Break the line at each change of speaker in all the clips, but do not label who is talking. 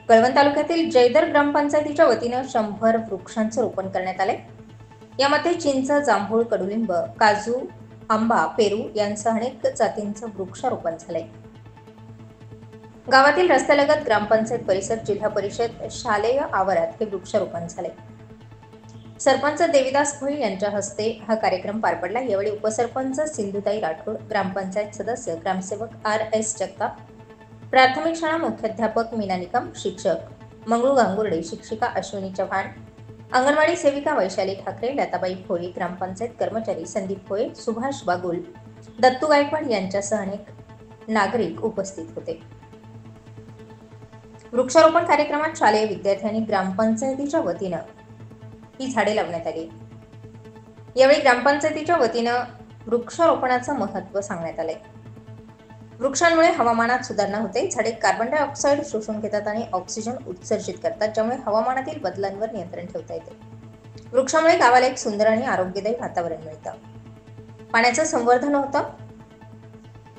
कळवण तालुक्यातील जयदर ग्रामपंचायतीच्या वतीनं 100 वृक्षांचं रोपण करण्यात आले। यामध्ये चिंच, जांभूळ, कडुलिंब, काजू, आंबा, पेरू यांसह अनेक जातींचं वृक्षारोपण झाले। गावातील रस्त्यालगत ग्रामपंचायत परिसर, जिल्हा परिषद शालेय आवारात हे वृक्षारोपण झाले। सरपंच देविदास भोई यांच्या हस्ते हा कार्यक्रम पार पडला। यावेळी उपसरपंच सिंधुताई राठोड, ग्रामपंचायत सदस्य ग्रामसेवक RS जगताप, प्राथमिक शाळा मुख्याध्यापक मीना निकम, शिक्षक मंगळू गांगुर्डे, शिक्षिका अश्विनी चव्हाण, अंगणवाडी सेविका वैशाली ठाकरे, लताबाई भोई, ग्रामपंचायत कर्मचारी संदीप भोई, सुभाष बागुल, दत्तू गायकवाड यांच्यासह अनेक नागरिक उपस्थित होते। वृक्षारोपण कार्यक्रमात शालेय विद्यार्थ्यांनी ग्रामपंचायतीच्या वतीनं ही झाडे लावण्यात आली। यावेळी ग्रामपंचायतीच्या वतीनं वृक्षारोपणाचं महत्त्व सांगण्यात आले। वृक्षांमुळे हवामानात सुधारणा होते। झाडे कार्बन डायऑक्साईड शोषून घेतात आणि ऑक्सिजन उत्सर्जित करतात, ज्यामुळे हवामानातील बदलांवर नियंत्रण ठेवता येते। वृक्षामुळे गावाला एक सुंदर आणि आरोग्यदायी वातावरण मिळतं। पाण्याचं संवर्धन होतं।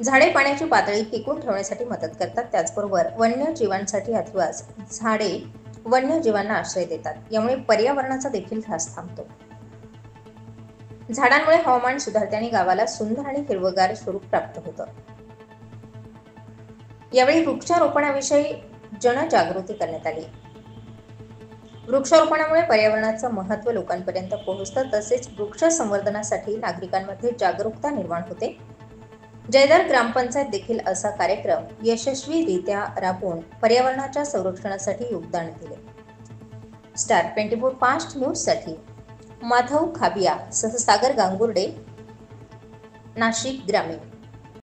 झाडे पाण्याची पातळी टिकून ठेवण्यासाठी मदत करतात। त्याचबरोबर वन्यजीवांसाठी अधिवास झाडे वन्यजीवांना आश्रय देतात। यामुळे पर्यावरणाचा देखील ऱ्हास थांबतो। झाडांमुळे हवामान सुधारते आणि गावाला सुंदर आणि हिरवगार स्वरूप प्राप्त होतं। यावेळी वृक्षारोपणाविषयी जनजागृती करण्यात आली। वृक्षारोपणामुळे पर्यावरणाचं महत्त्व लोकांपर्यंत पोहोचतं, तसेच वृक्ष संवर्धनासाठी नागरिकांमध्ये जागरूकता निर्माण होते। जयदर ग्रामपंचायत देखील असा कार्यक्रम यशस्वीरित्या राबवून पर्यावरणाच्या संरक्षणासाठी योगदान दिले। स्टार 24 फास्ट न्यूजसाठी माधव खाबिया सह सागर गांगुर्डे, नाशिक ग्रामीण।